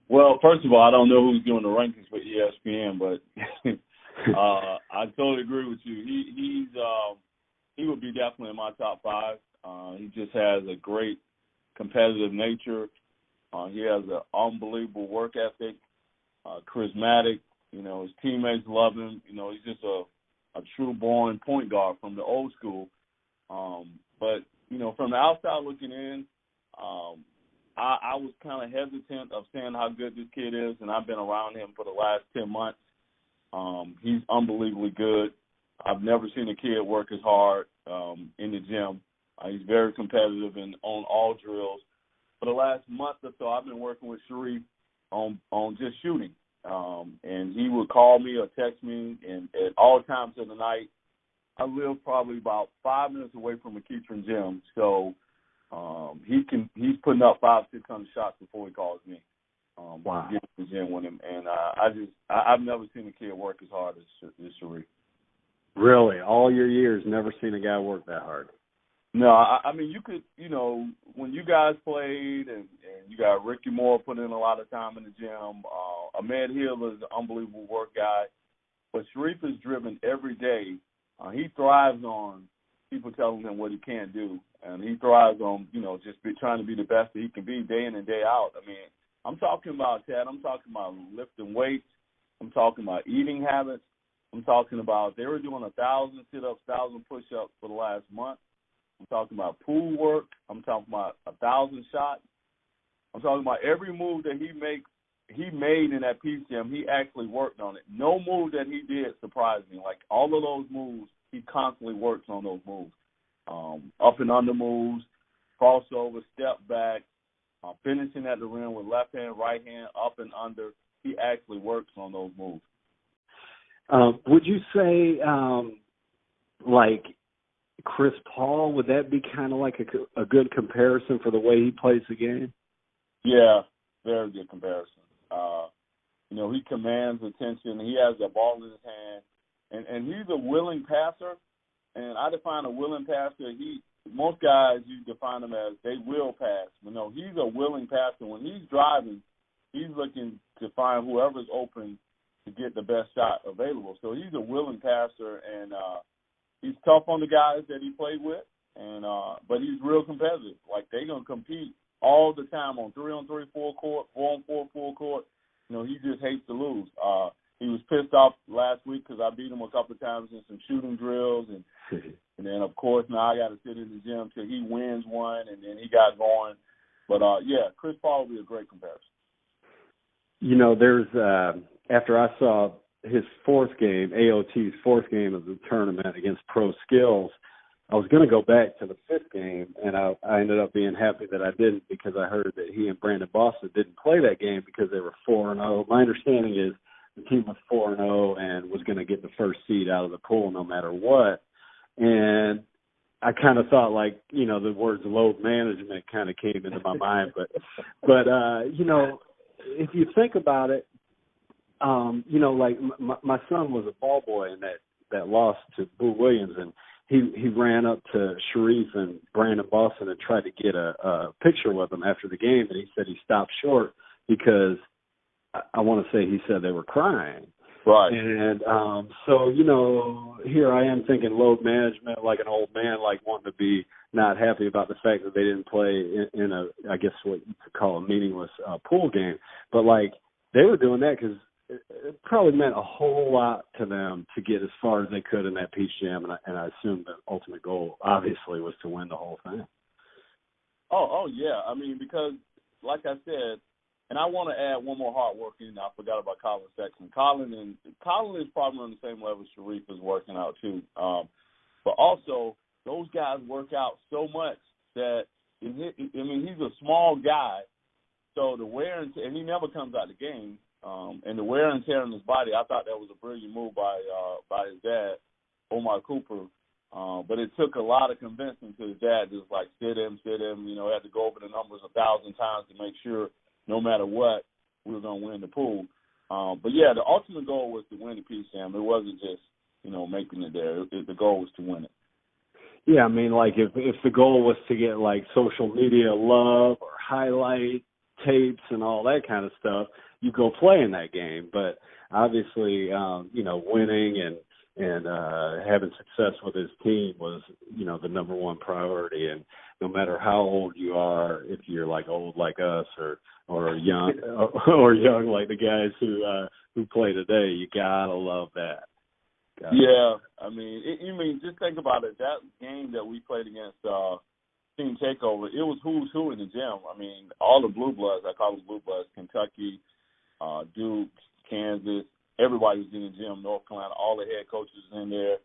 Well, first of all, I don't know who's doing the rankings for ESPN, but I totally agree with you. He would be definitely in my top five. He just has a great competitive nature. He has an unbelievable work ethic, charismatic. His teammates love him. He's just a true born point guard from the old school. But from the outside looking in, I was kind of hesitant of saying how good this kid is, and I've been around him for the last 10 months. He's unbelievably good. I've never seen a kid work as hard in the gym. He's very competitive and on all drills. For the last month or so, I've been working with Sharife on just shooting. And he would call me or text me, and at all times of the night, I live probably about 5 minutes away from McEachern Gym, so he's putting up 500-600 shots before he calls me. Wow. To get to the gym with him, and I've never seen a kid work as hard as Sharife. Really, all your years, never seen a guy work that hard. No, I mean, you could, when you guys played and you got Ricky Moore put in a lot of time in the gym, Ahmed Hill is an unbelievable work guy, but Sharife is driven every day. He thrives on people telling him what he can't do, and he thrives on, just trying to be the best that he can be day in and day out. I mean, I'm talking about, Chad, I'm talking about lifting weights. I'm talking about eating habits. I'm talking about they were doing 1,000 sit-ups, 1,000 push-ups for the last month. I'm talking about pool work. I'm talking about 1,000 shots. I'm talking about every move that he made in that PCM, he actually worked on it. No move that he did surprised me. Like, all of those moves, he constantly works on those moves. Up and under moves, crossover, step back, finishing at the rim with left hand, right hand, up and under. He actually works on those moves. Would you say, like Chris Paul, would that be kind of like a good comparison for the way he plays the game? Yeah, very good comparison. He commands attention. He has the ball in his hand, and he's a willing passer. And I define a willing passer. Most guys, you define them as they will pass. But no, he's a willing passer. When he's driving, he's looking to find whoever's open to get the best shot available. So he's a willing passer, and he's tough on the guys that he played with, and but he's real competitive. Like, they're going to compete all the time on 3-on-3 full court, 4-on-4 full court. He just hates to lose. He was pissed off last week because I beat him a couple of times in some shooting drills, and then, of course, now I got to sit in the gym till he wins one, and then he got going. But, Chris Paul will be a great comparison. There's after I saw his fourth game, AOT's fourth game of the tournament against Pro Skills, I was going to go back to the fifth game, and I ended up being happy that I didn't, because I heard that he and Brandon Boston didn't play that game because they were 4-0. My understanding is the team was 4-0 and was going to get the first seed out of the pool no matter what. And I kind of thought, like, the words load management kind of came into my mind. But if you think about it, like my son was a ball boy in that loss to Boo Williams, and he ran up to Sharife and Brandon Boston and tried to get a picture with them after the game, and he said he stopped short because I want to say he said they were crying. Right. And so, here I am thinking load management like an old man, like wanting to be not happy about the fact that they didn't play in a, I guess what you could call a meaningless pool game. But, like, they were doing that because it probably meant a whole lot to them to get as far as they could in that Peach Jam, and I assume the ultimate goal, obviously, was to win the whole thing. Oh, yeah. I mean, because, like I said, and I want to add one more hard working. I forgot about Colin Sexton. Colin is probably on the same level Sharife is working out too. But also, those guys work out so much that he's a small guy, so the wear and tear, and he never comes out of the game. And the wear and tear on his body, I thought that was a brilliant move by his dad, Omar Cooper. But it took a lot of convincing to his dad, just like sit him. Had to go over the numbers 1,000 times to make sure, no matter what, we were going to win the pool. But, the ultimate goal was to win the PCM. It wasn't just, making it there. The goal was to win it. Yeah, I mean, like, if the goal was to get, like, social media love or highlight tapes and all that kind of stuff, you go play in that game. But obviously, winning and having success with his team was, the number one priority. And no matter how old you are, if you're like old like us or young or young like the guys who play today, you gotta love that. Yeah, I mean, just think about it. That game that we played against Team Takeover, it was who's who in the gym. I mean, all the blue bloods, I call them blue bloods, Kentucky, Duke, Kansas, everybody was in the gym, North Carolina, all the head coaches in there.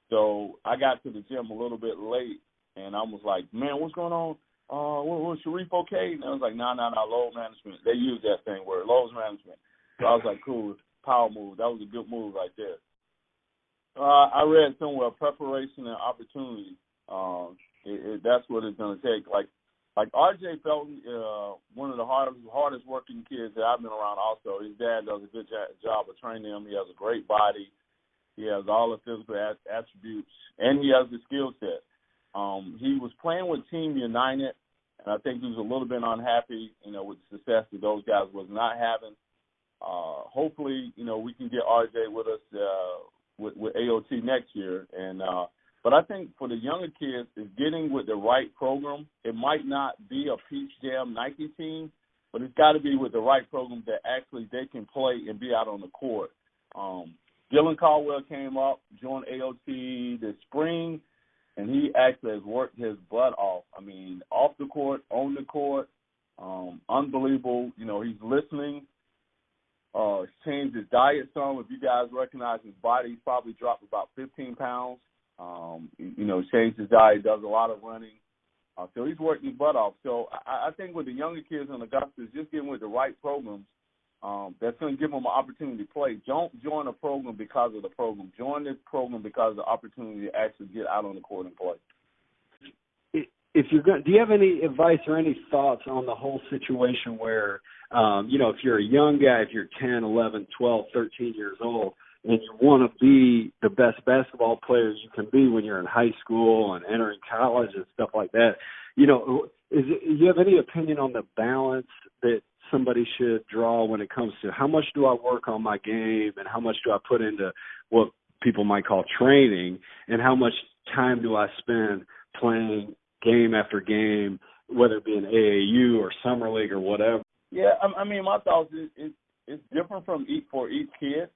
So I got to the gym a little bit late, and I was like, man, what's going on? Was Sharife okay? And I was like, no, load management. They use that same word, load management. So I was like, cool, power move. That was a good move right there. I read somewhere preparation and opportunity. That's what it's going to take. Like R.J. Felton, one of the hardest working kids that I've been around also. His dad does a good job of training him. He has a great body. He has all the physical attributes, and he has the skill set. He was playing with Team United, and I think he was a little bit unhappy, with the success that those guys was not having. Hopefully, we can get R.J. with us with AOT next year. But I think for the younger kids, is getting with the right program. It might not be a Peach Jam Nike team, but it's got to be with the right program that actually they can play and be out on the court. Dylan Cardwell came up, joined AOT this spring, and he actually has worked his butt off. I mean, off the court, on the court, unbelievable. He's listening. Changed his diet some. If you guys recognize his body, he's probably dropped about 15 pounds. Changed his diet, does a lot of running. So he's working his butt off. So I think with the younger kids in Augusta, just getting with the right programs, that's going to give them an opportunity to play. Don't join a program because of the program. Join this program because of the opportunity to actually get out on the court and play. If you're going, do you have any advice or any thoughts on the whole situation where, if you're a young guy, if you're 10, 11, 12, 13 years old, and you want to be the best basketball player you can be when you're in high school and entering college and stuff like that, do you have any opinion on the balance that somebody should draw when it comes to how much do I work on my game and how much do I put into what people might call training, and how much time do I spend playing game after game, whether it be an AAU or summer league or whatever? Yeah, I mean, my thoughts is it's different for each kid.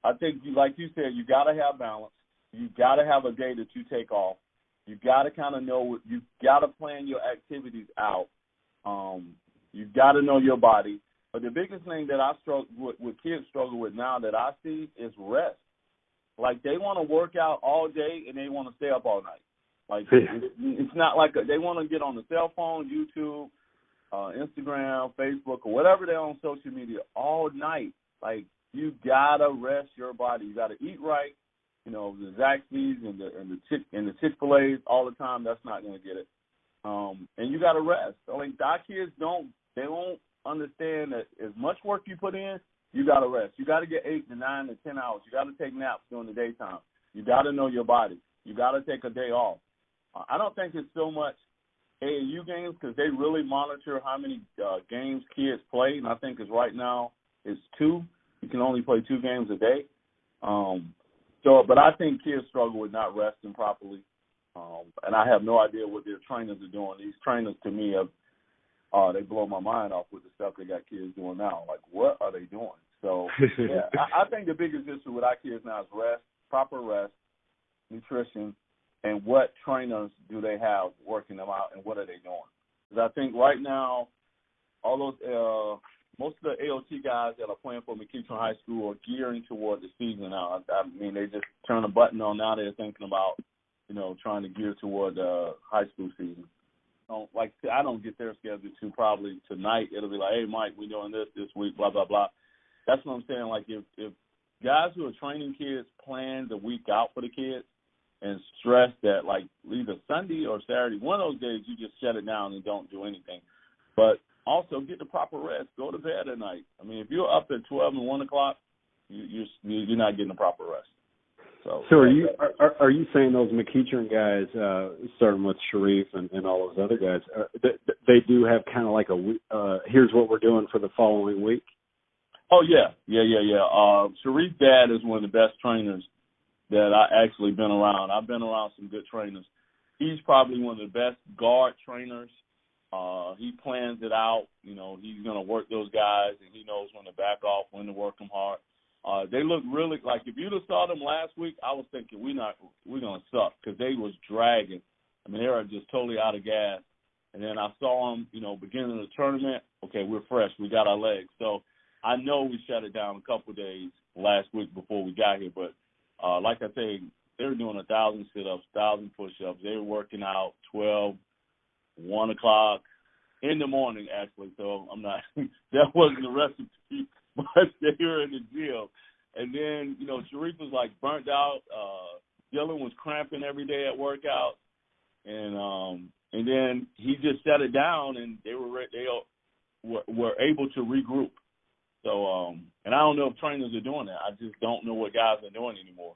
I think, like you said, you got to have balance. You got to have a day that you take off. You got to kind of know you got to plan your activities out. You got to know your body. But the biggest thing that I struggle with kids struggle with now that I see is rest. Like, they want to work out all day and they want to stay up all night. Like, it's not like they want to get on the cell phone, YouTube, Instagram, Facebook, or whatever they're on social media all night. Like, you gotta rest your body. You gotta eat right. The Zaxby's and the Chick-fil-A's all the time. That's not gonna get it. And you gotta rest. I mean, our kids don't understand that as much work you put in, you gotta rest. You gotta get 8 to 9 to 10 hours. You gotta take naps during the daytime. You gotta know your body. You gotta take a day off. I don't think it's so much AAU games because they really monitor how many games kids play, and I think right now it's 2. You can only play 2 games a day. But I think kids struggle with not resting properly, and I have no idea what their trainers are doing. These trainers, to me, they blow my mind off with the stuff they got kids doing now. Like, what are they doing? So, yeah, I think the biggest issue with our kids now is rest, proper rest, nutrition, and what trainers do they have working them out, and what are they doing? Because I think right now, all those most of the AOT guys that are playing for McEachern High School are gearing toward the season now. I mean, they just turn a button on now. They're thinking about, trying to gear toward the high school season. I don't get their schedule to probably tonight. It'll be like, hey, Mike, we're doing this week, blah, blah, blah. That's what I'm saying. Like, if guys who are training kids plan the week out for the kids and stress that, like, either Sunday or Saturday, one of those days you just shut it down and don't do anything. But also get the proper rest. Go to bed at night. I mean, if you're up at 12 and 1 o'clock, you're not getting the proper rest. So are you saying those McEachern guys, starting with Sharife and all those other guys, they do have kind of like here's what we're doing for the following week? Oh yeah. Sharife's dad is one of the best trainers that I actually been around. I've been around some good trainers. He's probably one of the best guard trainers. He plans it out. You know, he's going to work those guys, and he knows when to back off, when to work them hard. They look really like if you'd have saw them last week, I was thinking we're going to suck because they was dragging. I mean, they were just totally out of gas. And then I saw them, beginning of the tournament. Okay, we're fresh. We got our legs. So I know we shut it down a couple of days last week before we got here. But like I say, they were doing 1,000 sit-ups, 1,000 push-ups. They were working out 12, 1 o'clock in the morning, actually. So I'm not – that wasn't the recipe, but they were in the gym. And then, Sharife was, like, burnt out. Dylan was cramping every day at workouts. And then he just shut it down, and they were able to regroup. So, and I don't know if trainers are doing that. I just don't know what guys are doing anymore.